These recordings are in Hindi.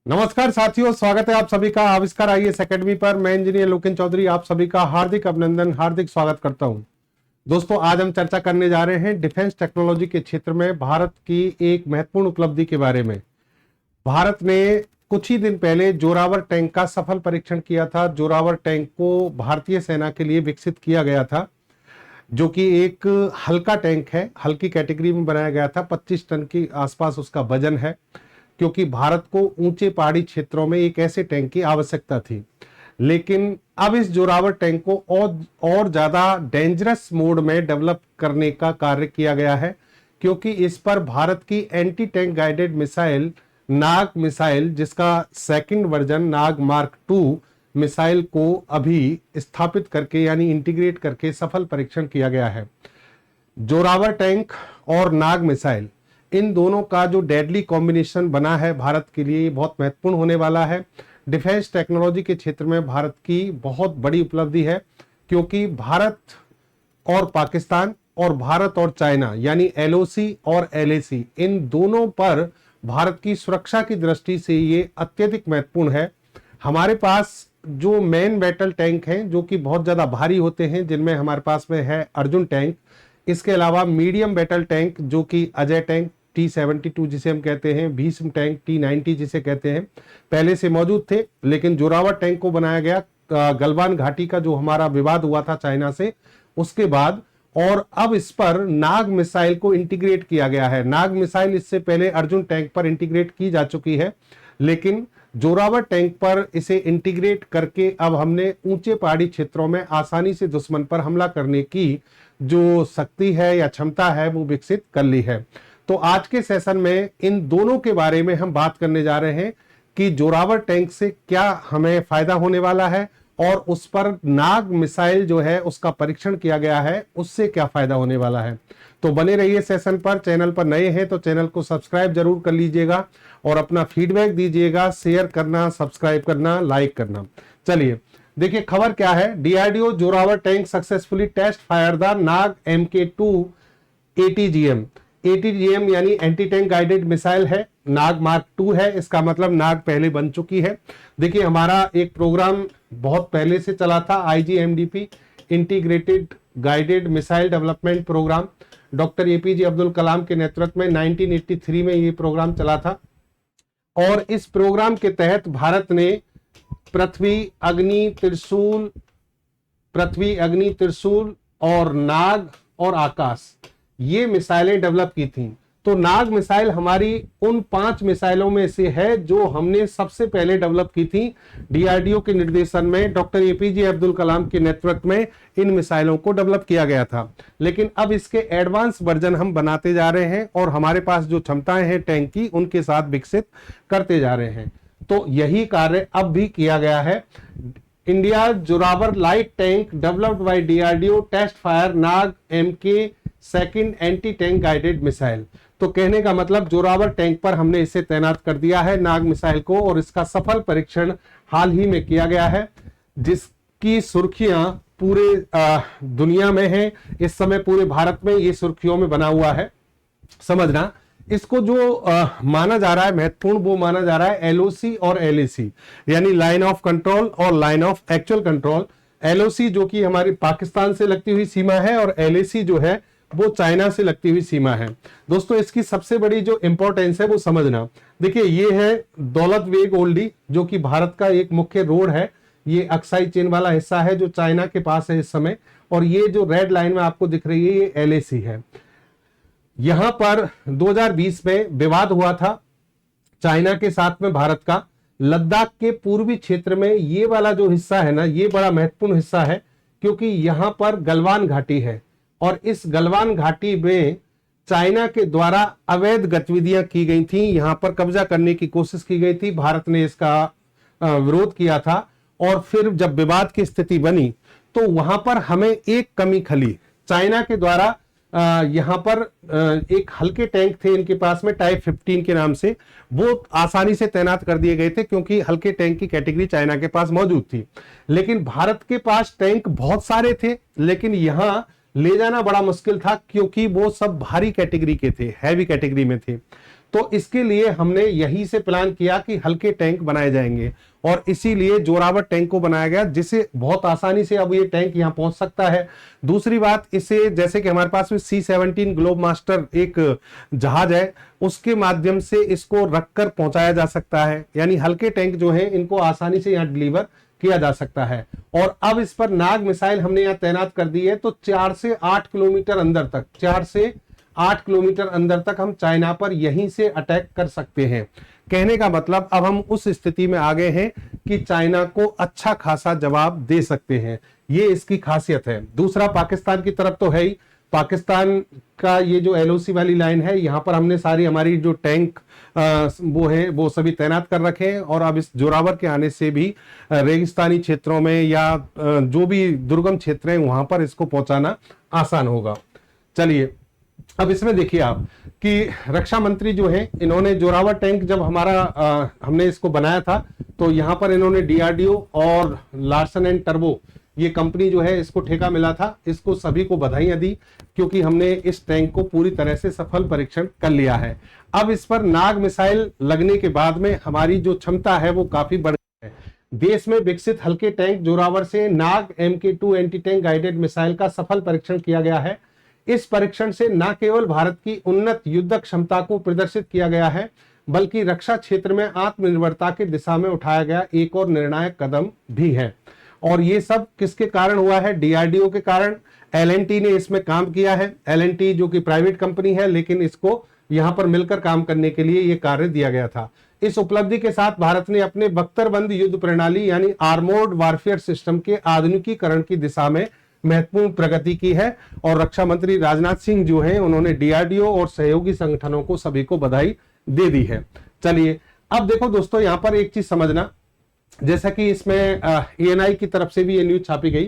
नमस्कार साथियों, स्वागत है आप सभी का आविष्कार आईएएस एकेडमी पर। मैं इंजीनियर लोकेन चौधरी आप सभी का हार्दिक अभिनंदन, हार्दिक स्वागत करता हूं। दोस्तों, आज हम चर्चा करने जा रहे हैं डिफेंस टेक्नोलॉजी के क्षेत्र में भारत की एक महत्वपूर्ण उपलब्धि के बारे में। भारत ने कुछ ही दिन पहले जोरावर टैंक का सफल परीक्षण किया था। जोरावर टैंक को भारतीय सेना के लिए विकसित किया गया था, जो कि एक हल्का टैंक है, हल्की कैटेगरी में बनाया गया था। 25 टन के आसपास उसका वजन है, क्योंकि भारत को ऊंचे पहाड़ी क्षेत्रों में एक ऐसे टैंक की आवश्यकता थी। लेकिन अब इस जोरावर टैंक को और ज्यादा डेंजरस मोड में डेवलप करने का कार्य किया गया है, क्योंकि इस पर भारत की एंटी टैंक गाइडेड मिसाइल नाग मिसाइल, जिसका सेकंड वर्जन नाग मार्क 2 मिसाइल को अभी स्थापित करके यानी इंटीग्रेट करके सफल परीक्षण किया गया है। जोरावर टैंक और नाग मिसाइल, इन दोनों का जो डेडली कॉम्बिनेशन बना है भारत के लिए बहुत महत्वपूर्ण होने वाला है। डिफेंस टेक्नोलॉजी के क्षेत्र में भारत की बहुत बड़ी उपलब्धि है, क्योंकि भारत और पाकिस्तान और भारत और चाइना यानी LOC और LAC, इन दोनों पर भारत की सुरक्षा की दृष्टि से ये अत्यधिक महत्वपूर्ण है। हमारे पास जो मेन बैटल टैंक हैं, जो कि बहुत ज्यादा भारी होते हैं, जिनमें हमारे पास में है अर्जुन टैंक। इसके अलावा मीडियम बैटल टैंक जो कि अजय टैंक T-72 जिसे हम कहते हैं, भीष्म टैंक T-90 जिसे कहते हैं, पहले से मौजूद थे। लेकिन जोरावर टैंक को बनाया गया गलवान घाटी का जो हमारा विवाद हुआ था चाइना से, उसके बाद, और अब इस पर नाग मिसाइल को इंटीग्रेट किया गया है। नाग मिसाइल इससे पहले अर्जुन टैंक पर इंटीग्रेट की जा चुकी है, लेकिन जोरावर टैंक पर इसे इंटीग्रेट करके अब हमने ऊंचे पहाड़ी क्षेत्रों में आसानी से दुश्मन पर हमला करने की जो शक्ति है या क्षमता है वो विकसित कर ली है। तो आज के सेशन में इन दोनों के बारे में हम बात करने जा रहे हैं कि जोरावर टैंक से क्या हमें फायदा होने वाला है, और उस पर नाग मिसाइल जो है उसका परीक्षण किया गया है, उससे क्या फायदा होने वाला है। तो बने रहिए सेशन पर। चैनल पर नए हैं तो चैनल को सब्सक्राइब जरूर कर लीजिएगा और अपना फीडबैक दीजिएगा, शेयर करना, सब्सक्राइब करना, लाइक करना। चलिए देखिए खबर क्या है। DRDO Zorawar tank successfully test fire the Nag MK2 ATGM यानी एंटी टैंक गाइडेड मिसाइल है। नाग मार्क 2 है, इसका मतलब नाग पहले बन चुकी है। देखिए हमारा एक प्रोग्राम बहुत पहले से चला था, IGMDP integrated guided missile development programme. Doctor APJ Abdul Kalam के नेतृत्व में 1983 में ये प्रोग्राम चला था, और इस प्रोग्राम के तहत भारत ने पृथ्वी अग्नि त्रिशूल और नाग और आकाश, ये मिसाइलें डेवलप की थी। तो नाग मिसाइल हमारी उन 5 मिसाइलों में से है जो हमने सबसे पहले डेवलप की थी। DRDO के निर्देशन में डॉक्टर APJ अब्दुल कलाम के नेतृत्व में इन मिसाइलों को डेवलप किया गया था। लेकिन अब इसके एडवांस वर्जन हम बनाते जा रहे हैं, और हमारे पास जो क्षमताएं हैं टैंक की, उनके साथ विकसित करते जा रहे हैं। तो यही कार्य अब भी किया गया है। India Zorawar light tank developed by DRDO test fire Nag MK second anti tank guided missile. तो कहने का मतलब जोरावर टैंक पर हमने इसे तैनात कर दिया है, नाग मिसाइल को, और इसका सफल परीक्षण हाल ही में किया गया है, जिसकी सुर्खियां पूरे दुनिया में है। इस समय पूरे भारत में ये सुर्खियों में बना हुआ है। समझना, इसको जो माना जा रहा है महत्वपूर्ण, वो माना जा रहा है LOC और LAC यानी लाइन ऑफ कंट्रोल और line of actual control. LOC जो कि हमारी पाकिस्तान से लगती हुई सीमा है, और LAC जो है वो चाइना से लगती हुई सीमा है। दोस्तों, इसकी सबसे बड़ी जो इंपॉर्टेंस है वो समझना। देखिए ये है दौलत बेग ओल्डी, जो कि भारत का एक मुख्य रोड है। ये अक्साई चेन वाला हिस्सा है जो चाइना के पास है इस समय, और ये जो रेड लाइन में आपको दिख रही है ये LAC है। यहां पर 2020 में विवाद हुआ था चाइना के साथ में भारत का। लद्दाख के पूर्वी क्षेत्र में ये वाला जो हिस्सा है ना, ये बड़ा महत्वपूर्ण हिस्सा है, क्योंकि यहां पर गलवान घाटी है, और इस गलवान घाटी में चाइना के द्वारा अवैध गतिविधियां की गई थी। यहां पर कब्जा करने की कोशिश की गई थी, भारत ने इसका विरोध किया था, और फिर जब विवाद की स्थिति बनी तो वहां पर हमें एक कमी खली। चाइना के द्वारा यहां पर एक हल्के टैंक थे इनके पास में, टाइप 15 के नाम से, वो आसानी से तैनात कर दिए गए थे, क्योंकि हल्के टैंक की कैटेगरी चाइना के पास मौजूद थी। लेकिन भारत के पास टैंक बहुत सारे थे, लेकिन यहां ले जाना बड़ा मुश्किल था, क्योंकि वो सब भारी कैटेगरी के थे, हैवी कैटेगरी में थे। तो इसके लिए हमने यहीं से प्लान किया कि हल्के टैंक बनाए जाएंगे और इसीलिए जोरावर टैंक को बनाया गया, जिससे बहुत आसानी से अब ये टैंक यहां पहुंच सकता है। दूसरी बात, इसे जैसे कि हमारे पास में C-17 ग्लोब मास्टर एक जहाज है, उसके माध्यम से इसको रखकर पहुंचाया जा सकता है, यानी हल्के टैंक जो है इनको आसानी से यहां डिलीवर किया जा सकता है। और अब इस पर नाग मिसाइल हमने यहां तैनात कर दी है, तो 4 से 8 किलोमीटर अंदर तक, 4 से 8 किलोमीटर अंदर तक हम चाइना पर यहीं से अटैक कर सकते हैं। कहने का मतलब अब हम उस स्थिति में आ गए हैं कि चाइना को अच्छा खासा जवाब दे सकते हैं, ये इसकी खासियत है। दूसरा, पाकिस्तान की तरफ तो है ही, पाकिस्तान का ये जो LOC वाली लाइन है, यहां पर हमने सारी हमारी जो टैंक वो है वो सभी तैनात कर रखे हैं। और अब इस जोरावर के आने से भी रेगिस्तानी क्षेत्रों में या जो भी दुर्गम क्षेत्र हैं वहां पर इसको पहुंचाना आसान होगा। चलिए, अब इसमें देखिए आप कि रक्षा मंत्री जो है, इन्होंने जोरावर टैंक जब हमने इसको बनाया था, तो यहां पर इन्होंने DRDO और लार्सन एंड टर्बो ये कंपनी जो है, इसको ठेका मिला था, इसको सभी को बधाइयां दी, क्योंकि हमने इस टैंक को पूरी तरह से सफल परीक्षण कर लिया है। अब इस पर नाग मिसाइल लगने के बाद में हमारी जो क्षमता है वो काफी बढ़ गई है। देश में विकसित हल्के टैंक जोरावर से नाग MK2 anti tank guided missile का सफल परीक्षण किया गया है। इस परीक्षण से न केवल भारत की उन्नत युद्धक क्षमता को प्रदर्शित किया गया है, बल्कि रक्षा क्षेत्र में आत्मनिर्भरता की दिशा में उठाया गया एक और निर्णायक कदम भी है। और ये सब किसके कारण हुआ है? DRDO के कारण। L&T ने इसमें काम किया है। L&T जो कि प्राइवेट कंपनी है, लेकिन इसको यहां पर मिलकर काम करने के लिए यह कार्य दिया गया था। इस उपलब्धि के साथ भारत ने अपने बख्तरबंद युद्ध प्रणाली यानी आर्मोर्ड वारफेयर सिस्टम के आधुनिकीकरण की दिशा में महत्वपूर्ण प्रगति की है। और रक्षा मंत्री राजनाथ सिंह जो हैं, उन्होंने DRDO और सहयोगी संगठनों को सभी को बधाई दे दी है। चलिए, अब देखो दोस्तों, यहां पर एक चीज समझना, जैसा कि इसमें ANI की तरफ से भी ये न्यूज छापी गई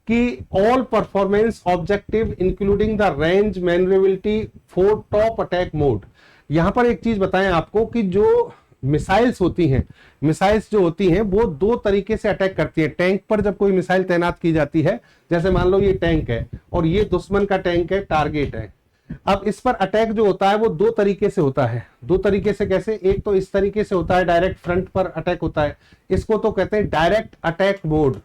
कि all performance objective including the range manageability for top attack mode. यहां पर एक चीज बताएं आपको कि जो मिसाइल्स होती हैं, मिसाइल्स जो होती हैं वो दो तरीके से अटैक करती है। टैंक पर जब कोई मिसाइल तैनात की जाती है, जैसे मान लो ये टैंक है और ये दुश्मन का टैंक है, टारगेट है। अब इस पर अटैक जो होता है वो दो तरीके से होता है। दो तरीके से कैसे? एक तो इस तरीके से होता है, डायरेक्ट फ्रंट पर अटैक होता है, इसको तो कहते हैं direct attack mode,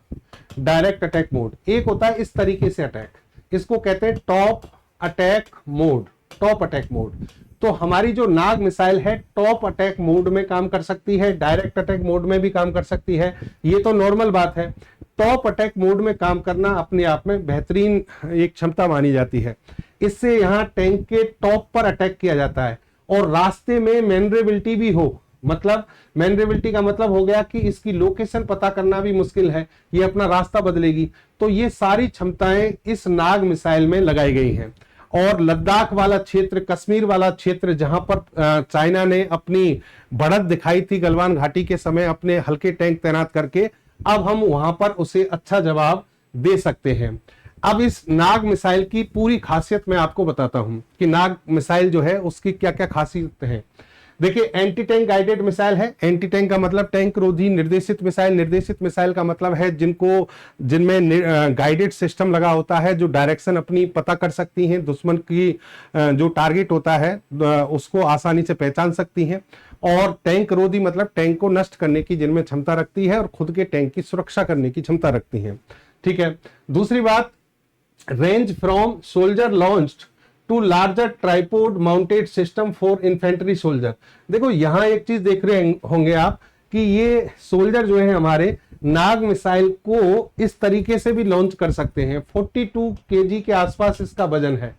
direct attack mode. एक होता है इस तरीके से अटैक, इसको कहते हैं top attack mode, top attack mode. तो हमारी जो नाग मिसाइल है टॉप अटैक मोड में काम कर सकती है, डायरेक्ट अटैक मोड में भी काम कर सकती है, ये तो नॉर्मल बात है। टॉप अटैक मोड में काम करना अपने आप में बेहतरीन एक क्षमता मानी जाती है। इससे यहाँ टैंक के टॉप पर अटैक किया जाता है और रास्ते में मैनेजेबिलिटी भी हो। मतलब मैनेजेबिलिटी का मतलब हो गया कि इसकी लोकेशन पता करना भी मुश्किल है, ये अपना रास्ता बदलेगी। तो ये सारी क्षमताएं इस नाग मिसाइल में लगाई गई हैं। और लद्दाख वाला क्षेत्र, कश्मीर वाला क्षेत्र, जहां पर चाइना ने अपनी बढ़त दिखाई थी गलवान घाटी के समय अपने हल्के टैंक तैनात करके, अब हम वहां पर उसे अच्छा जवाब दे सकते हैं। अब इस नाग मिसाइल की पूरी खासियत मैं आपको बताता हूं कि नाग मिसाइल जो है उसकी क्या क्या खासियत है। देखिए, एंटी टैंक गाइडेड मिसाइल है। एंटी टैंक का मतलब टैंक रोधी निर्देशित मिसाइल। निर्देशित मिसाइल का मतलब है जिनमें गाइडेड सिस्टम लगा होता है, जो डायरेक्शन अपनी पता कर सकती हैं, दुश्मन की जो टारगेट होता है उसको आसानी से पहचान सकती हैं। और टैंक रोधी मतलब टैंक को नष्ट करने की जिनमें क्षमता रखती है और खुद के टैंक की सुरक्षा करने की क्षमता रखती है। ठीक है। दूसरी बात, range from soldier launched to larger tripod mounted system for infantry soldier. देखो, यहां एक चीज देख रहे होंगे आप कि ये सोल्जर जो है हमारे नाग मिसाइल को इस तरीके से भी लॉन्च कर सकते हैं। 42 kg के आसपास इसका वजन है।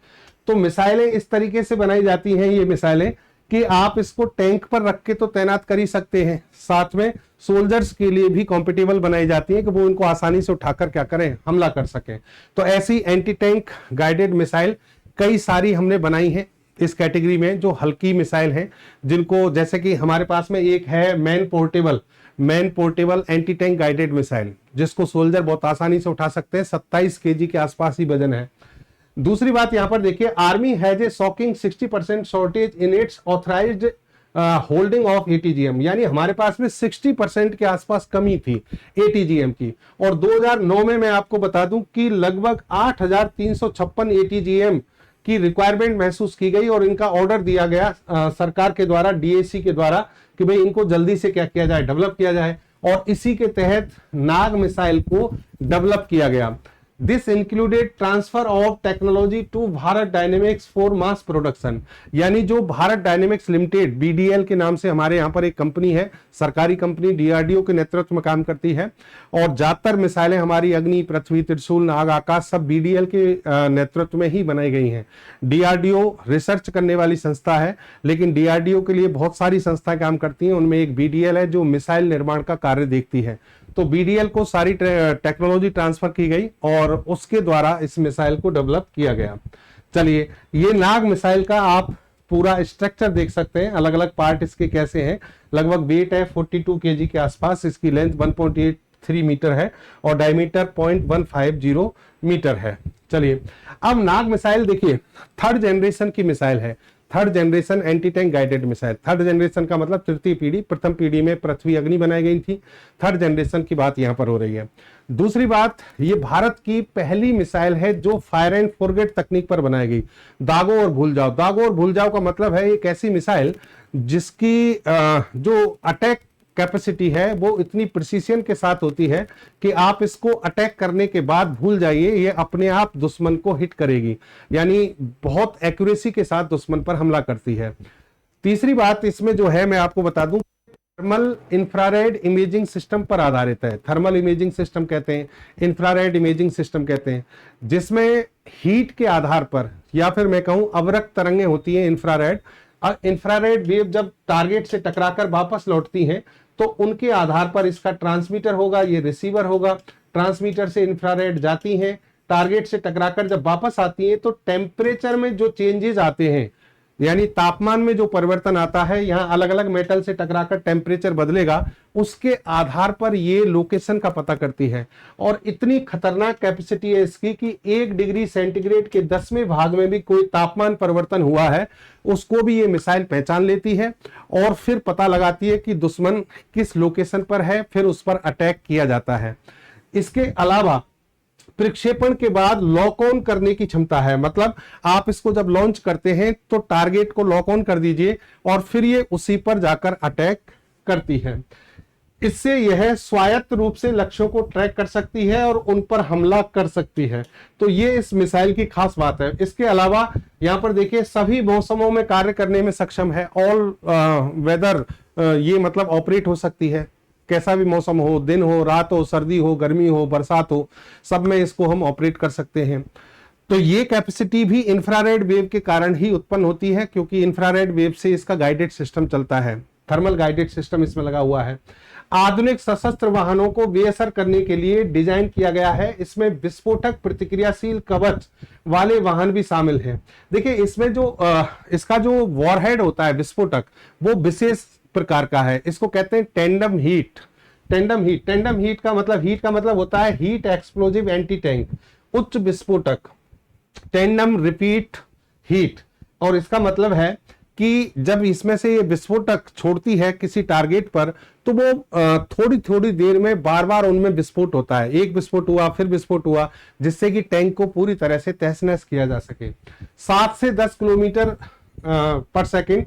तो मिसाइलें इस तरीके से बनाई जाती हैं, ये मिसाइलें, कि आप इसको टैंक पर रख के तो तैनात कर ही सकते हैं, साथ में सोल्जर्स के लिए भी कॉम्पिटेबल बनाई जाती है कि वो इनको आसानी से उठाकर क्या करें, हमला कर सकें। तो ऐसी एंटी टैंक गाइडेड मिसाइल कई सारी हमने बनाई है इस कैटेगरी में, जो हल्की मिसाइल हैं, जिनको जैसे कि हमारे पास में एक है man portable anti tank guided missile, जिसको सोल्जर बहुत आसानी से उठा सकते हैं। 27 kg के आसपास ही वजन है। दूसरी बात यहां पर देखिए, army has a shocking 60% shortage in its authorised holding of ATGM, यानी हमारे पास में 60% के आसपास कमी थी ATGM की। और 2009 में मैं आपको बता दूं कि लगभग 8,356 ATGM की रिक्वायरमेंट महसूस की गई और इनका ऑर्डर दिया गया सरकार के द्वारा, डीएसी के द्वारा, कि भाई इनको जल्दी से क्या किया जाए, डेवलप किया जाए। और इसी के तहत नाग मिसाइल को डेवलप किया गया। This included transfer of technology to Bharat dynamics for mass production, यानी जो भारत डायनेमिक्स लिमिटेड, बीडीएल के नाम से हमारे यहाँ पर एक कंपनी है, सरकारी कंपनी, डीआरडीओ के नेतृत्व में काम करती है। और ज्यादातर मिसाइलें हमारी अग्नि, पृथ्वी, त्रिशूल, नाग, आकाश सब बीडीएल के नेतृत्व में ही बनाई गई हैं। डीआरडीओ रिसर्च करने वाली संस्था है, लेकिन डीआरडीओ के लिए बहुत सारी संस्थाएं काम करती हैं, उनमें एक बीडीएल है जो मिसाइल निर्माण का कार्य देखती है। तो बीडीएल को सारी टेक्नोलॉजी ट्रांसफर की गई और उसके द्वारा इस मिसाइल को डेवलप किया गया। चलिए, ये नाग मिसाइल का आप पूरा स्ट्रक्चर देख सकते हैं, अलग अलग पार्ट इसके कैसे हैं। लगभग वेट है 42 केजी के आसपास, इसकी लेंथ 1.83 मीटर है और डायमीटर 0.150 मीटर है। चलिए, अब नाग मिसाइल देखिए, थर्ड जनरेशन की मिसाइल है, third generation anti tank guided missile. Third generation का मतलब तृतीय पीढ़ी, प्रथम पीढ़ी में पृथ्वी अग्नि बनाई गई थी, थर्ड जनरेशन की बात यहां पर हो रही है। दूसरी बात, ये भारत की पहली मिसाइल है जो फायर एंड फॉरगेट तकनीक पर बनाई गई। दागो और भूल जाओ, दागो और भूल जाओ का मतलब है एक ऐसी मिसाइल जिसकी जो अटैक कैपेसिटी है वो इतनी प्रिसीजन के साथ होती है कि आप इसको अटैक करने के बाद भूल जाइए, ये अपने आप दुश्मन को हिट करेगी, यानी बहुत एक्यूरेसी के साथ दुश्मन पर हमला करती है। तीसरी बात इसमें जो है मैं आपको बता दूं, थर्मल इंफ्रारेड इमेजिंग सिस्टम पर आधारित है। थर्मल इमेजिंग सिस्टम कहते हैं, इंफ्रारेड इमेजिंग सिस्टम कहते हैं, जिसमें हीट के आधार पर या फिर मैं कहूं अवरक्त तरंगें होती हैं इंफ्रारेड। इंफ्रारेड वेव जब टारगेट से टकराकर वापस लौटती हैं तो उनके आधार पर इसका ट्रांसमीटर होगा, ये रिसीवर होगा। ट्रांसमीटर से इंफ्रारेड जाती हैं, टारगेट से टकराकर जब वापस आती हैं तो टेम्परेचर में जो चेंजेस आते हैं, यानी तापमान में जो परिवर्तन आता है, यहाँ अलग अलग मेटल से टकराकर टेम्परेचर बदलेगा, उसके आधार पर ये लोकेशन का पता करती है। और इतनी खतरनाक कैपेसिटी है इसकी कि 1 डिग्री सेंटीग्रेड के 10वें भाग में भी कोई तापमान परिवर्तन हुआ है उसको भी ये मिसाइल पहचान लेती है और फिर पता लगाती है कि दुश्मन किस लोकेशन पर है, फिर उस पर अटैक किया जाता है। इसके अलावा प्रक्षेपण के बाद लॉक ऑन करने की क्षमता है, मतलब आप इसको जब लॉन्च करते हैं तो टारगेट को लॉक ऑन कर दीजिए और फिर ये उसी पर जाकर अटैक करती है। इससे यह स्वायत्त रूप से लक्ष्यों को ट्रैक कर सकती है और उन पर हमला कर सकती है। तो ये इस मिसाइल की खास बात है। इसके अलावा यहां पर देखिए, सभी मौसमों में कार्य करने में सक्षम है। ऑल वेदर ये मतलब ऑपरेट हो सकती है, कैसा भी मौसम हो, दिन हो, रात हो, सर्दी हो, गर्मी हो, बरसात हो, सब में इसको हम ऑपरेट कर सकते हैं। तो ये कैपेसिटी भी इंफ्रारेड वेव के कारण ही उत्पन्न होती है, क्योंकि इंफ्रारेड वेव से इसका गाइडेड सिस्टम चलता है, थर्मल गाइडेड सिस्टम इसमें लगा हुआ है। आधुनिक सशस्त्र वाहनों को बेअसर करने के लिए डिजाइन किया गया है। इसमें विस्फोटक प्रतिक्रियाशील कवच वाले वाहन भी शामिल हैं। देखिए, इसमें जो इसका जो वॉरहेड होता है विस्फोटक, वो विशेष प्रकार का है, इसको कहते हैं tandem heat. Tandem heat, tandem heat का मतलब होता है हीट एक्सप्लोजिव एंटी टैंक, उच्च विस्फोटक, टेंडम रिपीट हीट। और इसका मतलब है कि जब इसमें से ये विस्फोटक छोड़ती है किसी टारगेट पर तो वो थोड़ी थोड़ी देर में बार बार उनमें विस्फोट होता है, एक विस्फोट हुआ फिर विस्फोट हुआ, जिससे कि टैंक को पूरी तरह से तहस नहस किया जा सके। 7 से 10 किलोमीटर पर सेकंड,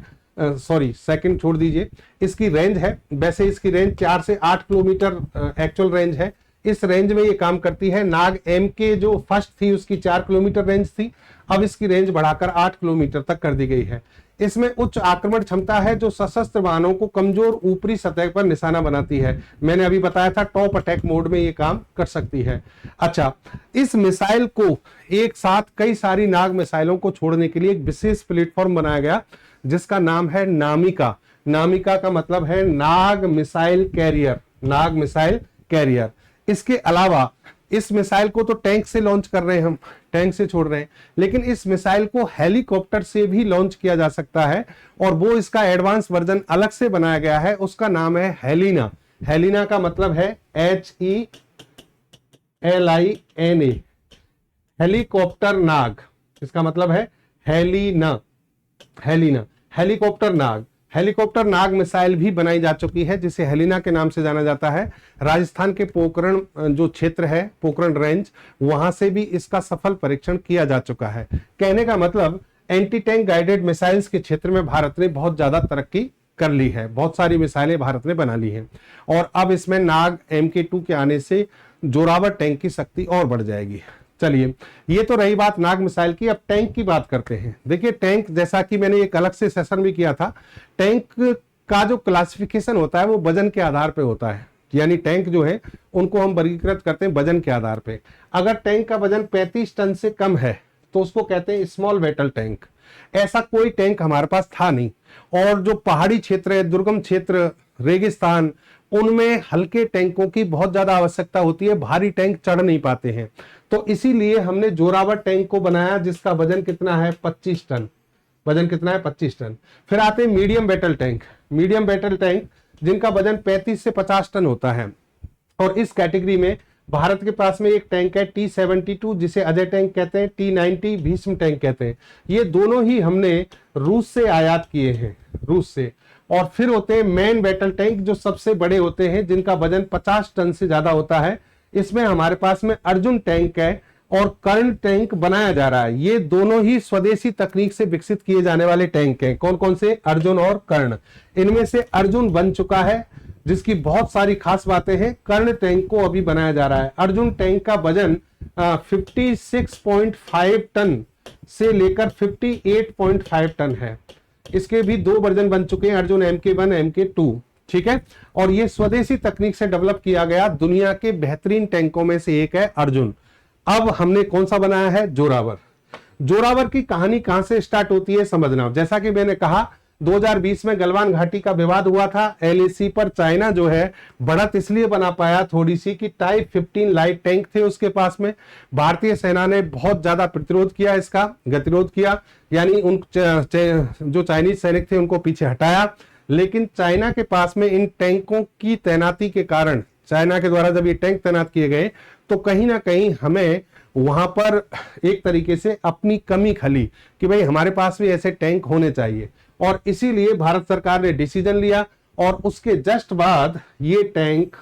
सेकंड छोड़ दीजिए, इसकी रेंज है। वैसे इसकी रेंज 4 से 8 किलोमीटर एक्चुअल रेंज है। इस रेंज में ये काम करती है। नाग एम के जो फर्स्ट थी उसकी 4 किलोमीटर रेंज थी, अब इसकी रेंज बढ़ाकर 8 किलोमीटर तक कर दी गई है। इसमें उच्च आक्रमण क्षमता है जो सशस्त्र वाहनों को कमजोर ऊपरी सतह पर निशाना बनाती है। मैंने अभी बताया था टॉप अटैक मोड में ये काम कर सकती है। अच्छा, इस मिसाइल को एक साथ कई सारी नाग मिसाइलों को छोड़ने के लिए एक विशेष प्लेटफॉर्म बनाया गया जिसका नाम है नामिका। नामिका का मतलब है नाग मिसाइल कैरियर, नाग मिसाइल कैरियर। इसके अलावा इस मिसाइल को तो टैंक से लॉन्च कर रहे हैं हम, टैंक से छोड़ रहे हैं, लेकिन इस मिसाइल को हेलीकॉप्टर से भी लॉन्च किया जा सकता है और वो इसका एडवांस वर्जन अलग से बनाया गया है, उसका नाम है हेलिना। हेलिना का मतलब है HELINA, हेलीकॉप्टर नाग, इसका मतलब है हेलिना, हेलिना, हेलीकॉप्टर नाग। हेलीकॉप्टर नाग मिसाइल भी बनाई जा चुकी है, जिसे हेलिना के नाम से जाना जाता है। राजस्थान के पोखरण जो क्षेत्र है, पोखरण रेंज, वहां से भी इसका सफल परीक्षण किया जा चुका है। कहने का मतलब एंटी टैंक गाइडेड मिसाइल्स के क्षेत्र में भारत ने बहुत ज्यादा तरक्की कर ली है, बहुत सारी मिसाइलें भारत ने बना ली हैं। और अब इसमें नाग MK2 के आने से जोरावर टैंक की शक्ति और बढ़ जाएगी। चलिए, ये तो रही बात नाग मिसाइल की। अब टैंक की बात करते हैं। देखिए, टैंक, जैसा कि मैंने एक अलग से सेशन भी किया था, टैंक का जो क्लासिफिकेशन होता है वो वजन के आधार पे होता है। यानी टैंक जो है उनको हम वर्गीकृत करते हैं वजन के आधार पे। अगर टैंक का वजन 35 टन से कम है तो उसको कहते हैं स्मॉल बैटल टैंक। ऐसा कोई टैंक हमारे पास था नहीं। और जो पहाड़ी क्षेत्र है, दुर्गम क्षेत्र, रेगिस्तान, उनमें हल्के टैंकों की बहुत ज्यादा आवश्यकता होती है, भारी टैंक चढ़ नहीं पाते हैं। तो इसीलिए हमने जोरावर टैंक को बनाया, जिसका वजन कितना है, 25 टन। वजन कितना है, 25 टन। फिर आते हैं medium battle tank. Medium battle tank जिनका वजन 35 से 50 टन होता है। और इस कैटेगरी में भारत के पास में एक टैंक है T-72, जिसे अजय टैंक कहते हैं, T-90 भीष्म टैंक कहते हैं। ये दोनों ही हमने रूस से आयात किए हैं, रूस से। और फिर होते हैं मैन बैटल टैंक, जो सबसे बड़े होते हैं, जिनका वजन 50 टन से ज्यादा होता है। इसमें हमारे पास में अर्जुन टैंक है और कर्ण टैंक बनाया जा रहा है। ये दोनों ही स्वदेशी तकनीक से विकसित किए जाने वाले टैंक हैं। कौन कौन से, अर्जुन और कर्ण। इनमें से अर्जुन बन चुका है, जिसकी बहुत सारी खास बातें हैं। कर्ण टैंक को अभी बनाया जा रहा है। अर्जुन टैंक का वजन 56.5 टन से लेकर 58.5 टन है। इसके भी 2 वर्जन बन चुके हैं, अर्जुन MK1, MK2। ठीक है। और ये स्वदेशी तकनीक से डेवलप किया गया दुनिया के बेहतरीन टैंकों में से एक है अर्जुन। अब हमने कौन सा बनाया है, जोरावर। जोरावर की कहानी कहां से स्टार्ट होती है समझना। जैसा कि मैंने कहा, 2020 में गलवान घाटी का विवाद हुआ था। LAC पर चाइना जो है बढ़त इसलिए बना पाया थोड़ी सी कि टाइप 15 लाइट टैंक थे उसके पास में। भारतीय सेना ने बहुत ज्यादा प्रतिरोध किया, इसका गतिरोध किया, यानी उन जो चाइनीज सैनिक थे उनको पीछे हटाया। लेकिन चाइना के पास में इन टैंकों की तैनाती के कारण, चाइना के द्वारा जब ये टैंक तैनात किए गए, तो कहीं ना कहीं हमें वहां पर एक तरीके से अपनी कमी खली कि भाई हमारे पास भी ऐसे टैंक होने चाहिए। और इसीलिए भारत सरकार ने डिसीजन लिया और उसके जस्ट बाद ये टैंक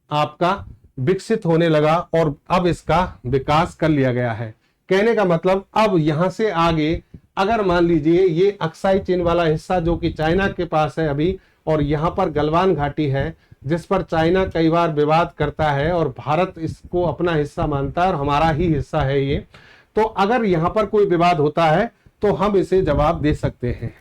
आपका विकसित होने लगा और अब इसका विकास कर लिया गया है। कहने का मतलब अब यहां से आगे अगर मान लीजिए ये अक्साई चीन वाला हिस्सा जो कि चाइना के पास है अभी, और यहां पर गलवान घाटी है जिस पर चाइना कई बार विवाद करता है और भारत इसको अपना हिस्सा मानता है और हमारा ही हिस्सा है ये, तो अगर यहां पर कोई विवाद होता है तो हम इसे जवाब दे सकते हैं।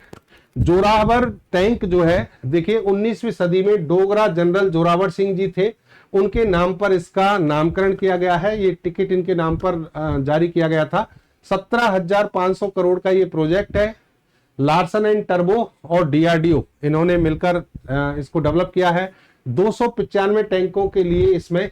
जोरावर टैंक जो है, देखिए 19वीं सदी में डोगरा जनरल जोरावर सिंह जी थे, उनके नाम पर इसका नामकरण किया गया है। ये टिकट इनके नाम पर जारी किया गया था। 17,500 करोड़ का ये प्रोजेक्ट है। लार्सन एंड टर्बो और DRDO इन्होंने मिलकर इसको डेवलप किया है। 295 टैंकों के लिए इसमें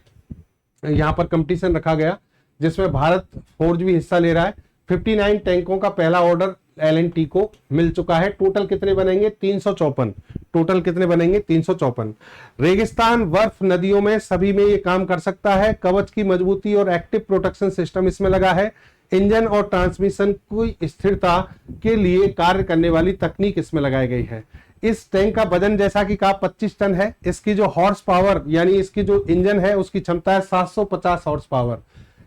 यहां पर कंपटीशन रखा गया, जिसमें भारत फोर्ज भी हिस्सा ले रहा है। 59 टैंकों का पहला ऑर्डर L&T को मिल चुका है। टोटल कितने बनेंगे, 354। टोटल कितने बनेंगे, 354। रेगिस्तान, बर्फ, नदियों में सभी में ये काम कर सकता है। कवच की मजबूती और एक्टिव प्रोटेक्शन सिस्टम इसमें लगा है। इंजन और ट्रांसमिशन की स्थिरता के लिए कार्य करने वाली तकनीक इसमें लगाई गई है। इस टैंक का वजन जैसा कि कहा 25 टन है। इसकी जो हॉर्स पावर यानी इसकी जो इंजन है उसकी क्षमता है 750 हॉर्स पावर।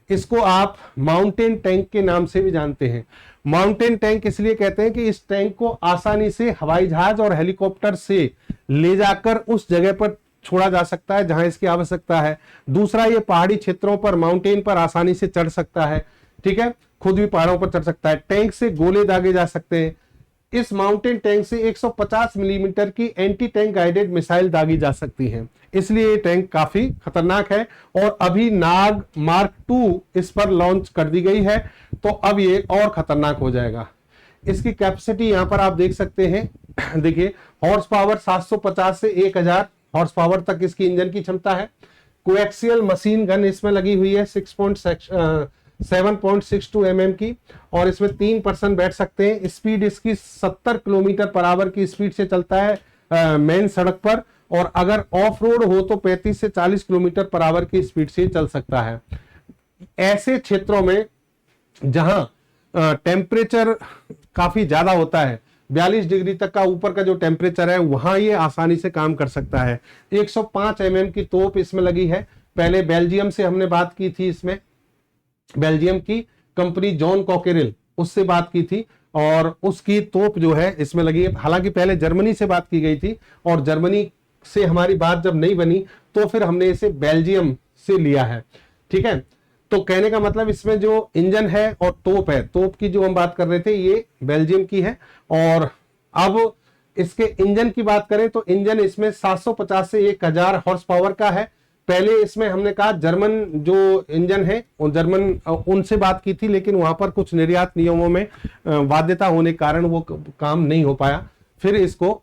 इसको आप माउंटेन टैंक के नाम से भी जानते हैं। माउंटेन टैंक इसलिए कहते हैं कि इस टैंक को आसानी से हवाई जहाज और हेलीकॉप्टर से ले जाकर उस जगह पर छोड़ा जा सकता है जहां इसकी आवश्यकता है। दूसरा, ये पहाड़ी क्षेत्रों पर, माउंटेन पर आसानी से चढ़ सकता है। ठीक है, खुद भी पहाड़ों पर चढ़ सकता है। टैंक से गोले दागे जा सकते हैं। इस माउंटेन टैंक से 150 मिलीमीटर की एंटी टैंक गाइडेड मिसाइल दागी जा सकती हैं। इसलिए ये टैंक काफी खतरनाक है। और अभी नाग मार्क 2 इस पर लॉन्च कर दी गई है, तो अब ये और खतरनाक हो जाएगा। इसकी कैपेसिटी यहां पर आप देख सकते हैं। देखिए, हॉर्स पावर 750 से 1000 हॉर्स पावर तक इसकी इंजन की क्षमता है। कोएक्सियल मशीन गन इसमें लगी हुई है 7.62 mm की, और इसमें 3 पर्सन बैठ सकते हैं। स्पीड इसकी 70 किलोमीटर पर आवर की स्पीड से चलता है मेन सड़क पर, और अगर ऑफ रोड हो तो 35 से 40 किलोमीटर पर आवर की स्पीड से चल सकता है। ऐसे क्षेत्रों में जहां टेम्परेचर काफी ज्यादा होता है, 42 डिग्री तक का ऊपर का जो टेम्परेचर है वहां ये आसानी से काम कर सकता है। 105 mm की तोप इसमें लगी है। पहले बेल्जियम से हमने बात की थी, इसमें बेल्जियम की कंपनी जॉन कॉकेरेल उससे बात की थी और उसकी तोप जो है इसमें लगी है। हालांकि पहले जर्मनी से बात की गई थी और जर्मनी से हमारी बात जब नहीं बनी तो फिर हमने इसे बेल्जियम से लिया है। ठीक है, तो कहने का मतलब इसमें जो इंजन है और तोप है, तोप की जो हम बात कर रहे थे ये बेल्जियम की है। और अब इसके इंजन की बात करें तो इंजन इसमें 750 से 1000 हॉर्स पावर का है। पहले इसमें हमने कहा जर्मन जो इंजन है जर्मन उनसे बात की थी, लेकिन वहां पर कुछ निर्यात नियमों में बाध्यता होने के कारण वो काम नहीं हो पाया। फिर इसको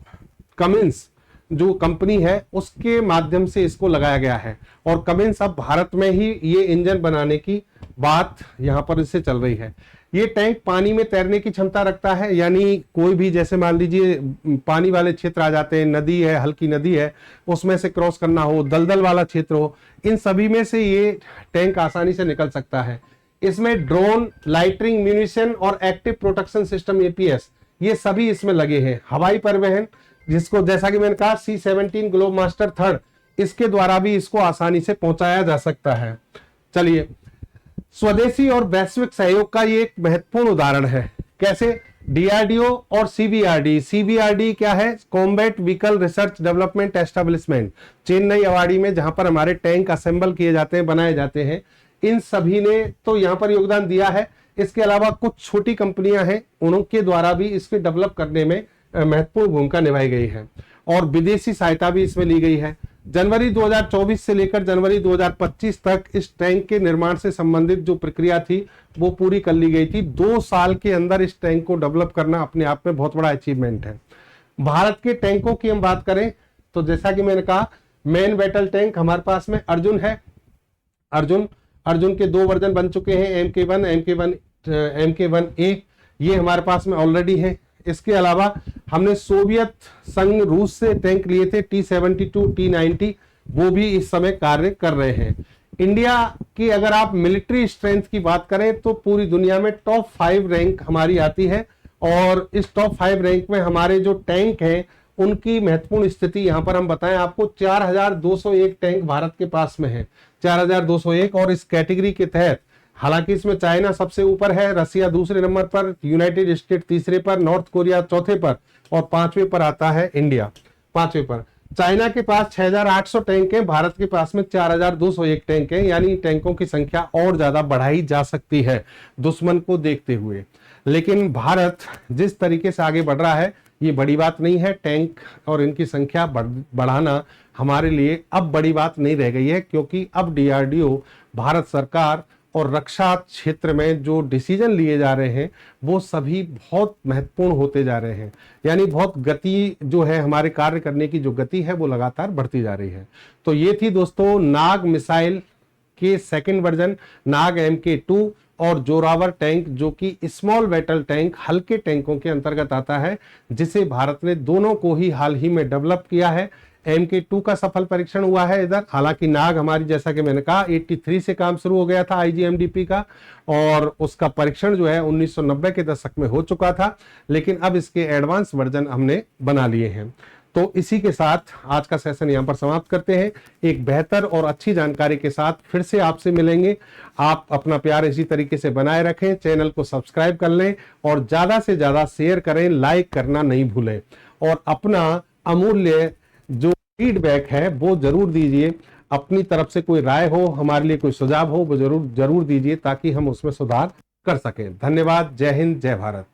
कमिंस जो कंपनी है उसके माध्यम से इसको लगाया गया है और कमिंस अब भारत में ही ये इंजन बनाने की बात यहां पर इससे चल रही है। ये टैंक पानी में तैरने की क्षमता रखता है, यानी कोई भी जैसे मान लीजिए पानी वाले क्षेत्र आ जाते हैं, नदी है, हल्की नदी है, उसमें से क्रॉस करना हो, दलदल वाला क्षेत्र हो, इन सभी में से ये टैंक आसानी से निकल सकता है। इसमें ड्रोन, लाइटरिंग, म्यूनिशन और एक्टिव प्रोटेक्शन सिस्टम APS ये सभी इसमें लगे हैं। हवाई परिवहन जिसको जैसा कि मैंने कहा C-17 ग्लोब मास्टर 3 इसके द्वारा भी इसको आसानी से पहुंचाया जा सकता है। चलिए, स्वदेशी और वैश्विक सहयोग का ये एक महत्वपूर्ण उदाहरण है। कैसे? DRDO और CBRD क्या है? Combat vehicle research development establishment, Chennai Avadi में, जहां पर हमारे टैंक असेंबल किए जाते हैं, बनाए जाते हैं। इन सभी ने तो यहां पर योगदान दिया है। इसके अलावा कुछ छोटी कंपनियां हैं, उनके द्वारा भी इसके डेवलप करने में महत्वपूर्ण भूमिका निभाई गई है और विदेशी सहायता भी इसमें ली गई है। जनवरी 2024 से लेकर जनवरी 2025 तक इस टैंक के निर्माण से संबंधित जो प्रक्रिया थी वो पूरी कर ली गई थी। 2 साल के अंदर इस टैंक को डेवलप करना अपने आप में बहुत बड़ा अचीवमेंट है। भारत के टैंकों की हम बात करें तो जैसा कि मैंने कहा मेन बैटल टैंक हमारे पास में अर्जुन है। अर्जुन के 2 वर्जन बन चुके हैं, MK1A, ये हमारे पास में ऑलरेडी है। इसके अलावा हमने सोवियत संघ रूस से टैंक लिए थे T-72, T-90, वो भी इस समय कार्य कर रहे हैं। इंडिया की अगर आप मिलिट्री स्ट्रेंथ की बात करें तो पूरी दुनिया में टॉप 5 रैंक हमारी आती है और इस टॉप 5 रैंक में हमारे जो टैंक हैं उनकी महत्वपूर्ण स्थिति यहां पर हम बताएं आपको। 4201 टैंक भारत के पास में है, 4201, और इस कैटेगरी के तहत हालांकि इसमें चाइना सबसे ऊपर है, रसिया दूसरे नंबर पर, यूनाइटेड स्टेट तीसरे पर, नॉर्थ कोरिया चौथे पर और 5वें पर आता है इंडिया, 5वें पर। चाइना के पास 6800 टैंक हैं, भारत के पास में 4201 टैंक हैं, यानी टैंकों की संख्या और ज्यादा बढ़ाई जा सकती है दुश्मन को देखते हुए। लेकिन भारत जिस तरीके से आगे बढ़ रहा है ये बड़ी बात नहीं है। टैंक और इनकी संख्या बढ़ाना हमारे लिए अब बड़ी बात नहीं रह गई है, क्योंकि अब DRDO, भारत सरकार और रक्षा क्षेत्र में जो डिसीजन लिए जा रहे हैं वो सभी बहुत महत्वपूर्ण होते जा रहे हैं। यानी बहुत गति जो है, हमारे कार्य करने की जो गति है वो लगातार बढ़ती जा रही है। तो ये थी दोस्तों नाग मिसाइल के सेकंड वर्जन, नाग MK2 और जोरावर टैंक, जो कि स्मॉल बैटल टैंक, हल्के टैंकों के अंतर्गत आता है, जिसे भारत ने दोनों को ही हाल ही में डेवलप किया है। MK2 का सफल परीक्षण हुआ है इधर। हालांकि नाग हमारी जैसा कि मैंने कहा 83 से काम शुरू हो गया था IGMDP का, और उसका परीक्षण जो है 1990 के दशक में हो चुका था, लेकिन अब इसके एडवांस वर्जन हमने बना लिए हैं। तो इसी के साथ आज का सेशन यहाँ पर समाप्त करते हैं। एक बेहतर और अच्छी जानकारी के साथ फिर से आपसे मिलेंगे। आप अपना प्यार इसी तरीके से बनाए रखें, चैनल को सब्सक्राइब कर लें और ज्यादा से ज्यादा शेयर करें, लाइक करना नहीं भूलें, और अपना अमूल्य जो फीडबैक है वो जरूर दीजिए। अपनी तरफ से कोई राय हो, हमारे लिए कोई सुझाव हो, वो जरूर दीजिए ताकि हम उसमें सुधार कर सकें। धन्यवाद। जय हिंद, जय भारत।